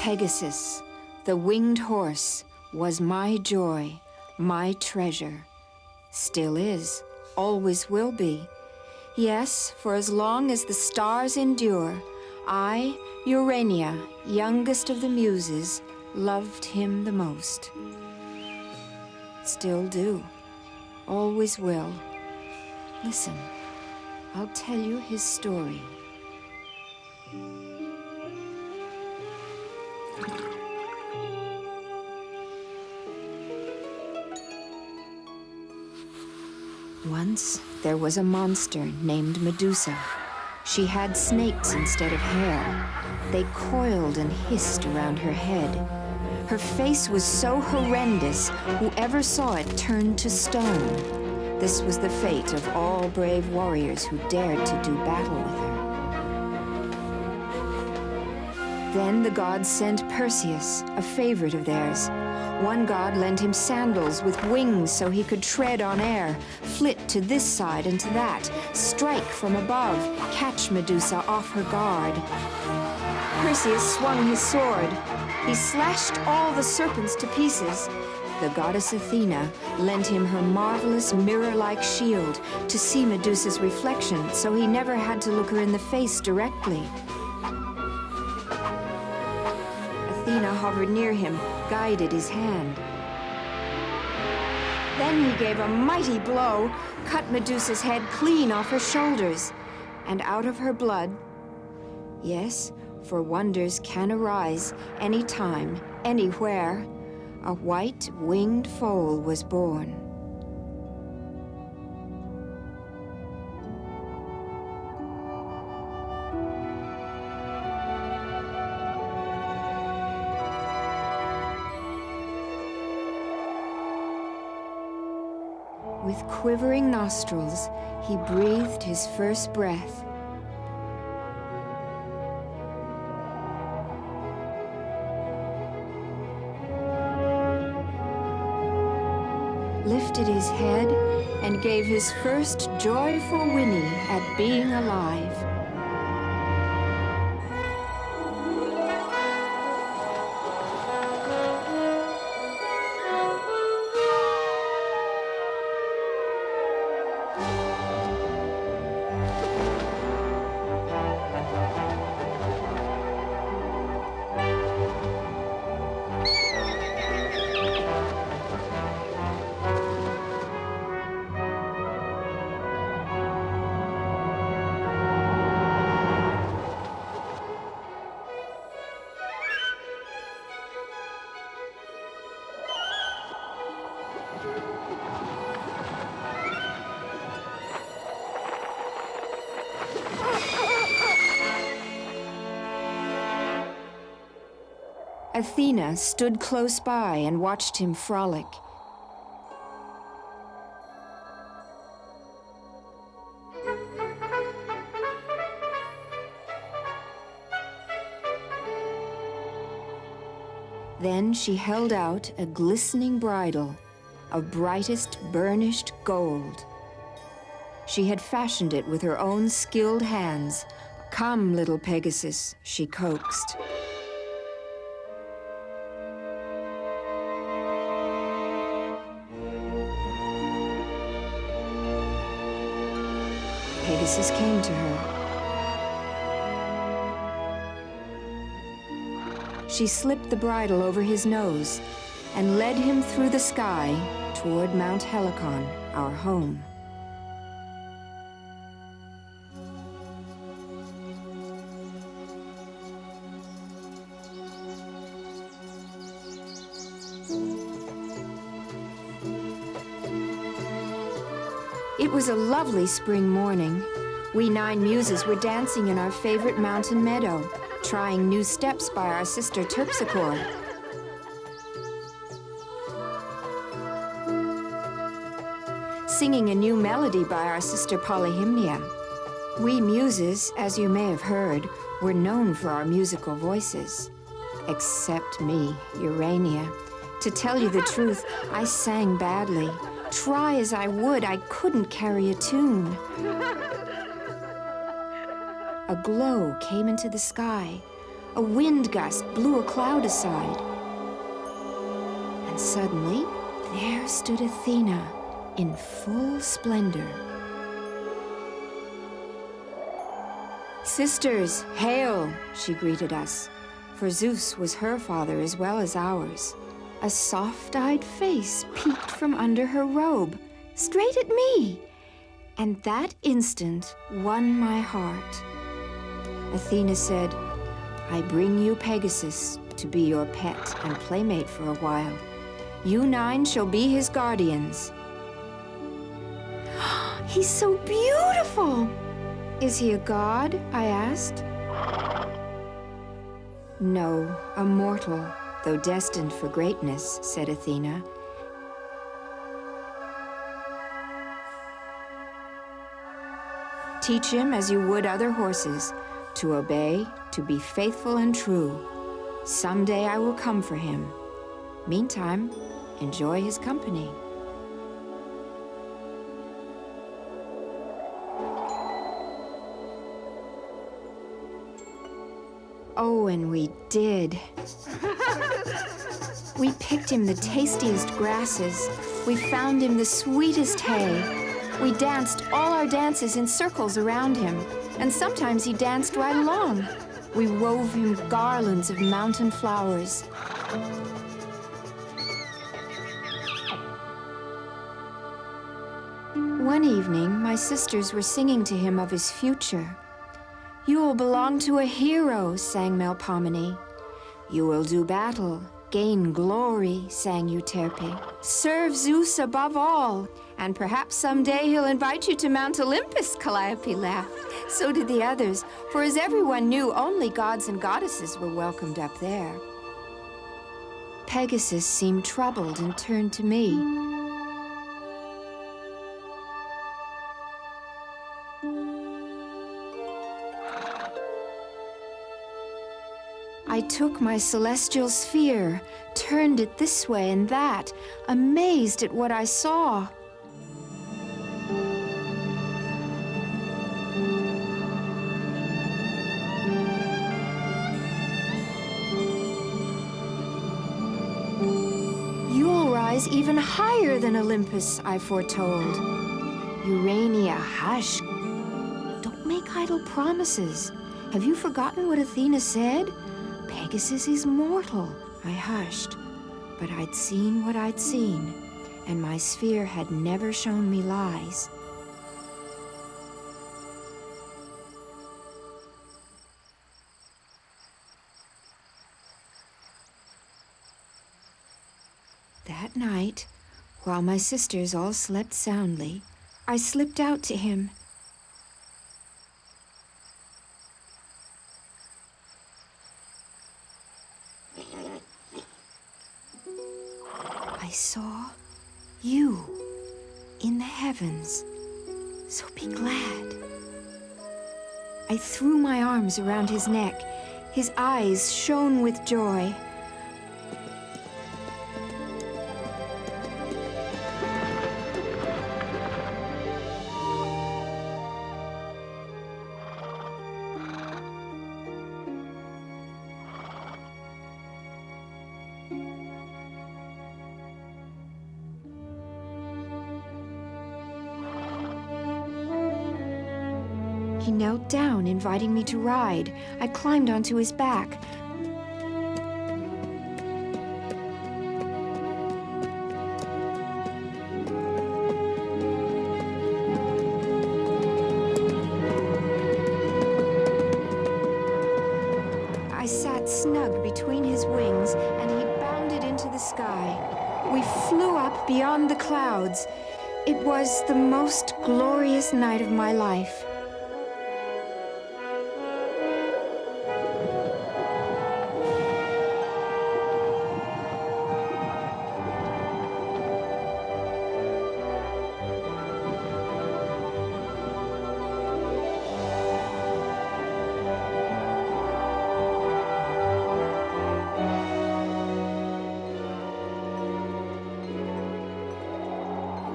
Pegasus, the winged horse, was my joy, my treasure. Still is, always will be. Yes, for as long as the stars endure, I, Urania, youngest of the muses, loved him the most. Still do, always will. Listen, I'll tell you his story. Once, there was a monster named Medusa. She had snakes instead of hair. They coiled and hissed around her head. Her face was so horrendous, whoever saw it turned to stone. This was the fate of all brave warriors who dared to do battle with her. Then the gods sent Perseus, a favorite of theirs. One god lent him sandals with wings so he could tread on air, flit to this side and to that, strike from above, catch Medusa off her guard. Perseus swung his sword. He slashed all the serpents to pieces. The goddess Athena lent him her marvelous mirror-like shield to see Medusa's reflection, so he never had to look her in the face directly. Athena hovered near him, guided his hand. Then he gave a mighty blow, cut Medusa's head clean off her shoulders, and out of her blood, yes, for wonders can arise anytime, anywhere, a white winged foal was born. With quivering nostrils, he breathed his first breath. Lifted his head and gave his first joyful whinny at being alive. Athena stood close by and watched him frolic. Then she held out a glistening bridle of brightest burnished gold. She had fashioned it with her own skilled hands. "Come, little Pegasus," she coaxed. Pegasus came to her. She slipped the bridle over his nose and led him through the sky toward Mount Helicon, our home. It was a lovely spring morning. We 9 muses were dancing in our favorite mountain meadow, trying new steps by our sister Terpsichore. Singing a new melody by our sister Polyhymnia. We muses, as you may have heard, were known for our musical voices. Except me, Urania. To tell you the truth, I sang badly. Try as I would, I couldn't carry a tune. A glow came into the sky. A wind gust blew a cloud aside. And suddenly, there stood Athena in full splendor. "Sisters, hail," she greeted us, for Zeus was her father as well as ours. A soft-eyed face peeked from under her robe, straight at me, and that instant won my heart. Athena said, "I bring you Pegasus to be your pet and playmate for a while. You 9 shall be his guardians." "He's so beautiful!" "Is he a god?" I asked. "No, a mortal, though destined for greatness," said Athena. "Teach him as you would other horses, to obey, to be faithful and true. Someday I will come for him. Meantime, enjoy his company." Oh, and we did. We picked him the tastiest grasses. We found him the sweetest hay. We danced all our dances in circles around him, and sometimes he danced right along. We wove him garlands of mountain flowers. One evening, my sisters were singing to him of his future. "You will belong to a hero," sang Melpomene. "You will do battle, gain glory," sang Euterpe. "Serve Zeus above all, and perhaps someday he'll invite you to Mount Olympus," Calliope laughed. So did the others, for as everyone knew, only gods and goddesses were welcomed up there. Pegasus seemed troubled and turned to me. I took my celestial sphere, turned it this way and that, amazed at what I saw. "You'll rise even higher than Olympus," I foretold. "Urania, hush. Don't make idle promises. Have you forgotten what Athena said? Pegasus is mortal." I hushed, but I'd seen what I'd seen, and my sphere had never shown me lies. That night, while my sisters all slept soundly, I slipped out to him. I saw you in the heavens, so be glad. I threw my arms around his neck. His eyes shone with joy. He knelt down, inviting me to ride. I climbed onto his back. I sat snug between his wings, and he bounded into the sky. We flew up beyond the clouds. It was the most glorious night of my life.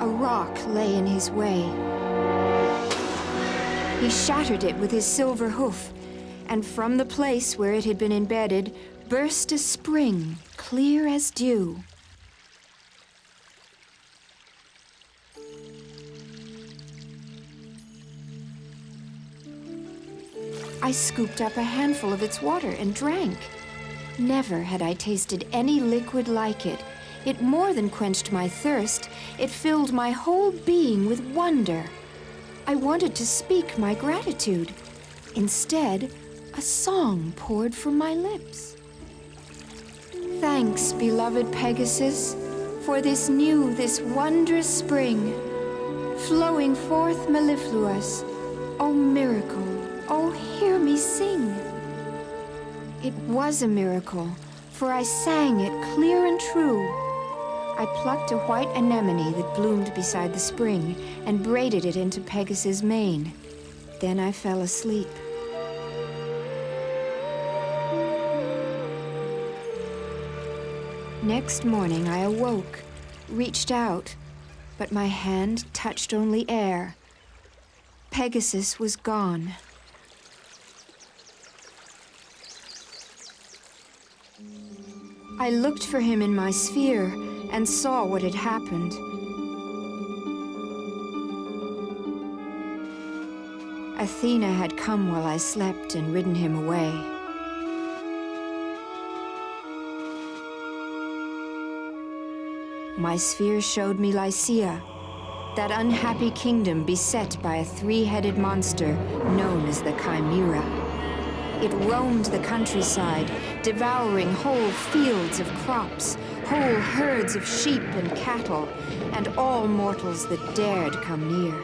A rock lay in his way. He shattered it with his silver hoof, and from the place where it had been embedded burst a spring, clear as dew. I scooped up a handful of its water and drank. Never had I tasted any liquid like it. It more than quenched my thirst. It filled my whole being with wonder. I wanted to speak my gratitude. Instead, a song poured from my lips. Thanks, beloved Pegasus, for this new, this wondrous spring, flowing forth mellifluous. O miracle, oh, hear me sing. It was a miracle, for I sang it clear and true. I plucked a white anemone that bloomed beside the spring and braided it into Pegasus' mane. Then I fell asleep. Next morning I awoke, reached out, but my hand touched only air. Pegasus was gone. I looked for him in my sphere and saw what had happened. Athena had come while I slept and ridden him away. My sphere showed me Lycia, that unhappy kingdom beset by a three-headed monster known as the Chimera. It roamed the countryside, devouring whole fields of crops, whole herds of sheep and cattle, and all mortals that dared come near.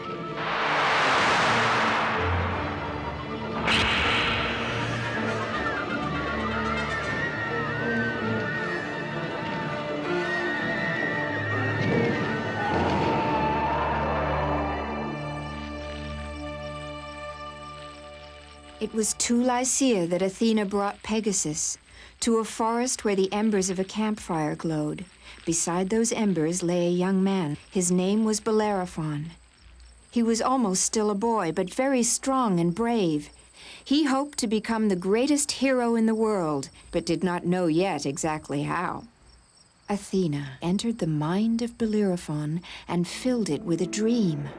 It was to Lycia that Athena brought Pegasus, to a forest where the embers of a campfire glowed. Beside those embers lay a young man. His name was Bellerophon. He was almost still a boy, but very strong and brave. He hoped to become the greatest hero in the world, but did not know yet exactly how. Athena entered the mind of Bellerophon and filled it with a dream.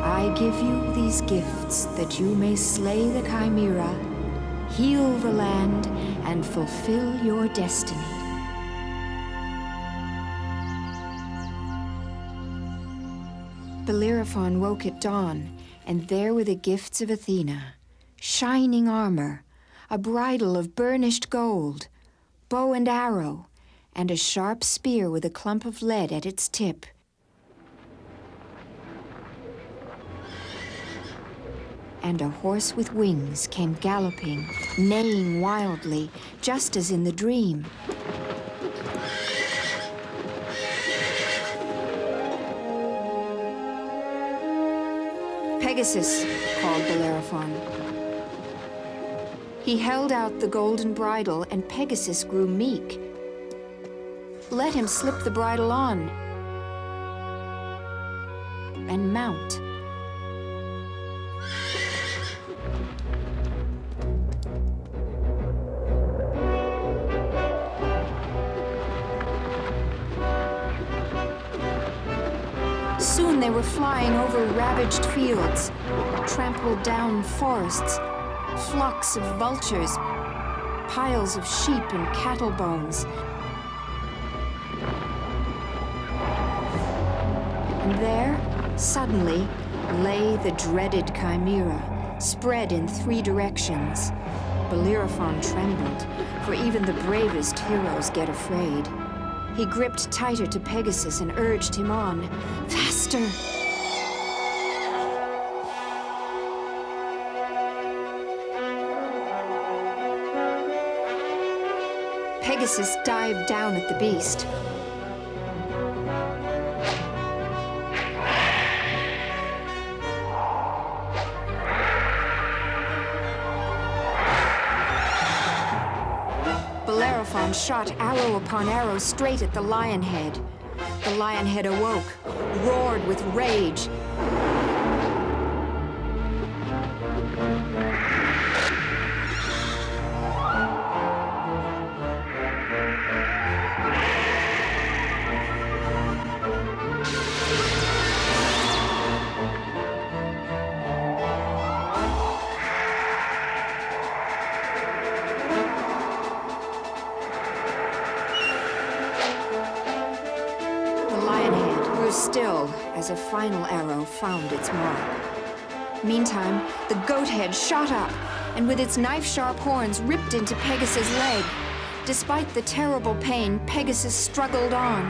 I give you these gifts that you may slay the Chimera, heal the land, and fulfill your destiny. Bellerophon woke at dawn, and there were the gifts of Athena: shining armor, a bridle of burnished gold, bow and arrow, and a sharp spear with a clump of lead at its tip. And a horse with wings came galloping, neighing wildly, just as in the dream. Pegasus, called Bellerophon. He held out the golden bridle, and Pegasus grew meek. Let him slip the bridle on and mount. Soon they were flying over ravaged fields, trampled down forests, flocks of vultures, piles of sheep and cattle bones. And there, suddenly, lay the dreaded Chimera, spread in 3 directions. Bellerophon trembled, for even the bravest heroes get afraid. He gripped tighter to Pegasus and urged him on. Faster! Pegasus dived down at the beast. Bellerophon shot arrow upon arrow straight at the lion head. The lion head awoke, roared with rage. Still, as a final arrow found its mark. Meantime, the goat head shot up, and with its knife-sharp horns ripped into Pegasus' leg. Despite the terrible pain, Pegasus struggled on.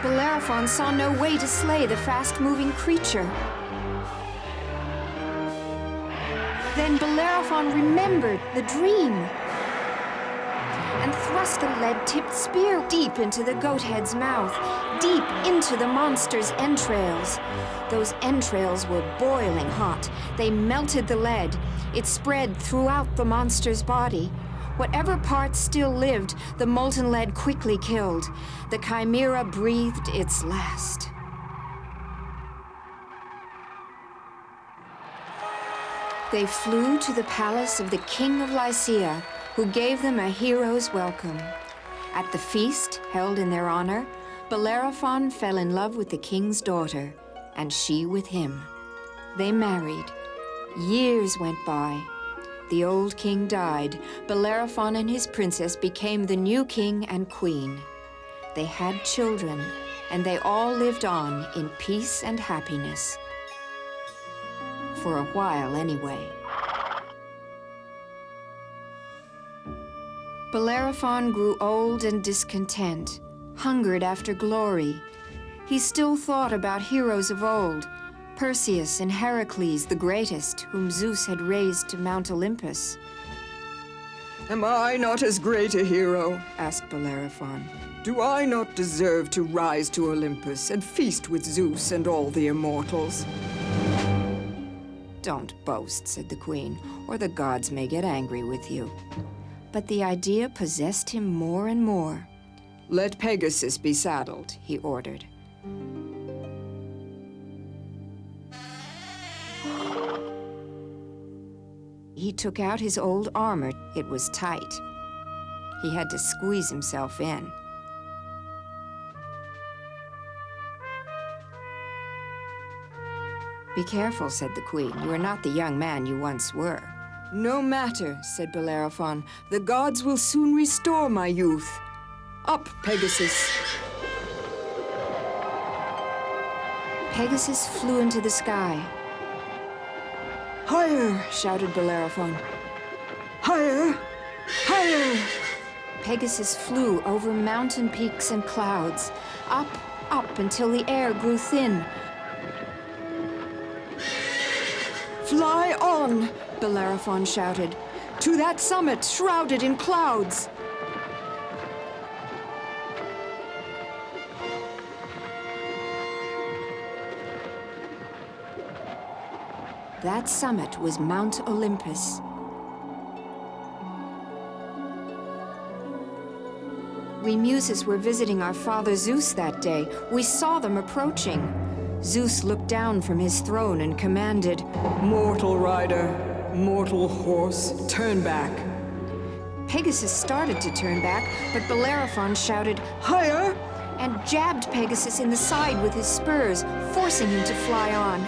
Bellerophon saw no way to slay the fast-moving creature. Then Bellerophon remembered the dream and thrust the lead-tipped spear deep into the goat head's mouth, deep into the monster's entrails. Those entrails were boiling hot. They melted the lead. It spread throughout the monster's body. Whatever parts still lived, the molten lead quickly killed. The Chimera breathed its last. They flew to the palace of the king of Lycia, who gave them a hero's welcome. At the feast, held in their honor, Bellerophon fell in love with the king's daughter, and she with him. They married. Years went by. The old king died. Bellerophon and his princess became the new king and queen. They had children, and they all lived on in peace and happiness. For a while, anyway. Bellerophon grew old and discontent, hungered after glory. He still thought about heroes of old, Perseus and Heracles the greatest, whom Zeus had raised to Mount Olympus. Am I not as great a hero? Asked Bellerophon. Do I not deserve to rise to Olympus and feast with Zeus and all the immortals? Don't boast, said the queen, or the gods may get angry with you. But the idea possessed him more and more. Let Pegasus be saddled, he ordered. He took out his old armor. It was tight. He had to squeeze himself in. Be careful, said the queen. You are not the young man you once were. No matter, said Bellerophon. The gods will soon restore my youth. Up, Pegasus. Pegasus flew into the sky. Higher, shouted Bellerophon. Higher! Higher! Pegasus flew over mountain peaks and clouds, up, up until the air grew thin. Fly on, Bellerophon shouted. To that summit shrouded in clouds. That summit was Mount Olympus. We muses were visiting our father Zeus that day. We saw them approaching. Zeus looked down from his throne and commanded, Mortal rider, mortal horse, turn back. Pegasus started to turn back, but Bellerophon shouted, Higher! And jabbed Pegasus in the side with his spurs, forcing him to fly on.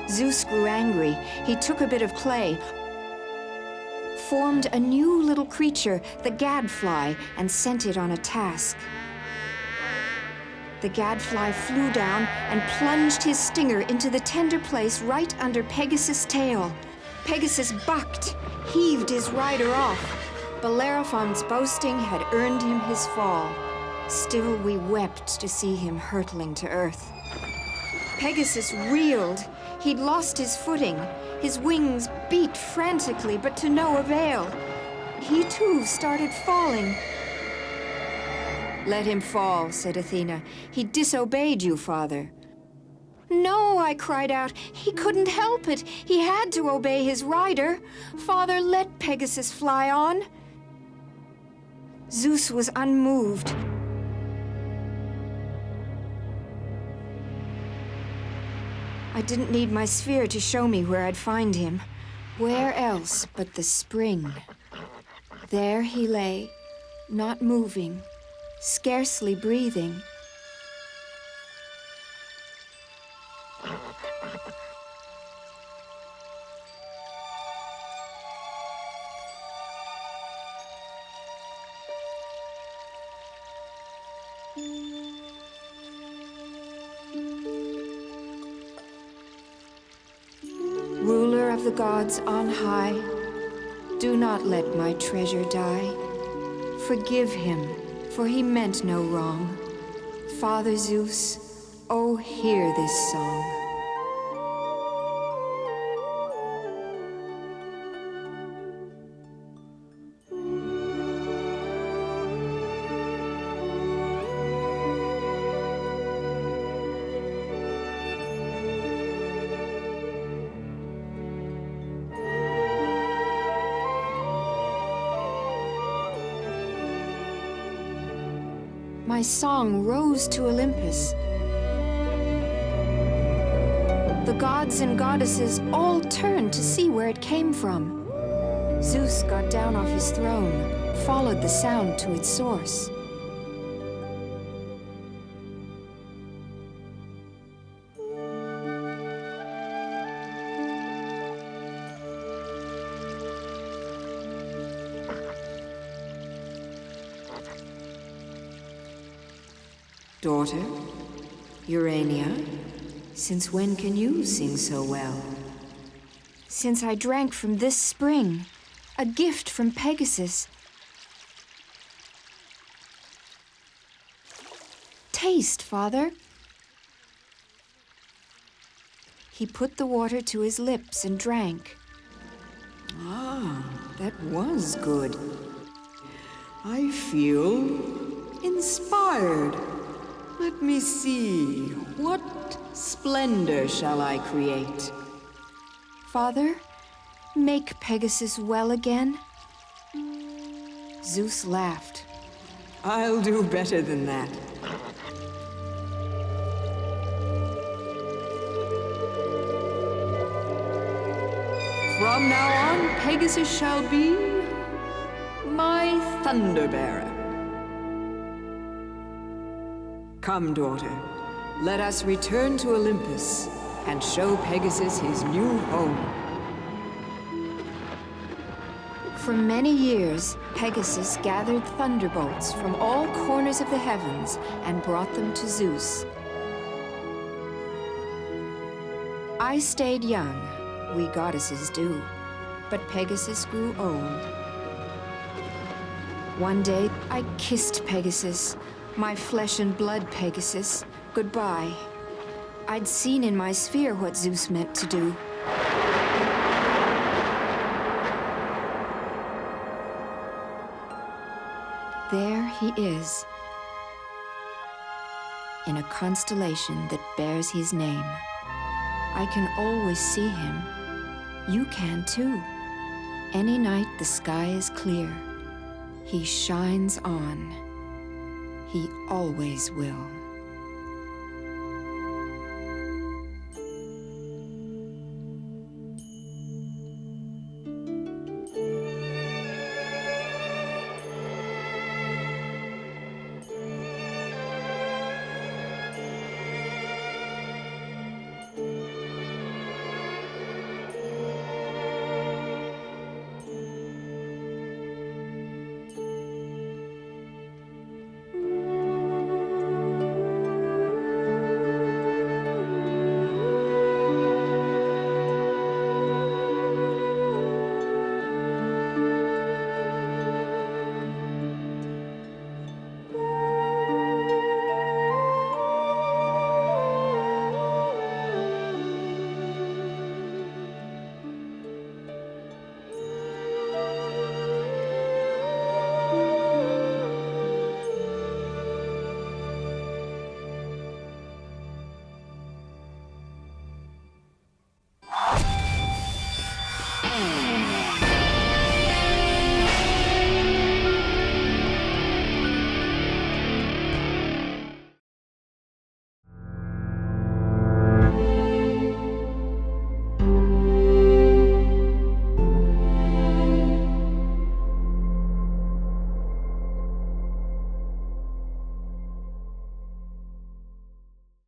Zeus grew angry. He took a bit of clay, formed a new little creature, the gadfly, and sent it on a task. The gadfly flew down and plunged his stinger into the tender place right under Pegasus' tail. Pegasus bucked, heaved his rider off. Bellerophon's boasting had earned him his fall. Still we wept to see him hurtling to earth. Pegasus reeled. He'd lost his footing. His wings beat frantically, but to no avail. He too started falling. "Let him fall," said Athena. "He disobeyed you, father." "No," I cried out. "He couldn't help it. He had to obey his rider. Father, let Pegasus fly on." Zeus was unmoved. I didn't need my sphere to show me where I'd find him. Where else but the spring? There he lay, not moving, scarcely breathing. Ruler of the gods on high, do not let my treasure die. Forgive him, for he meant no wrong. Father Zeus, oh, hear this song. My song rose to Olympus. The gods and goddesses all turned to see where it came from. Zeus got down off his throne, followed the sound to its source. Daughter, Urania, since when can you sing so well? Since I drank from this spring, a gift from Pegasus. Taste, Father. He put the water to his lips and drank. Ah, that was good. I feel inspired. Let me see, what splendor shall I create? Father, make Pegasus well again. Zeus laughed. I'll do better than that. From now on, Pegasus shall be my Thunderbearer. Come, daughter, let us return to Olympus and show Pegasus his new home. For many years, Pegasus gathered thunderbolts from all corners of the heavens and brought them to Zeus. I stayed young, we goddesses do, but Pegasus grew old. One day, I kissed Pegasus, my flesh and blood Pegasus, goodbye. I'd seen in my sphere what Zeus meant to do. There he is, in a constellation that bears his name. I can always see him. You can too. Any night the sky is clear. He shines on. He always will.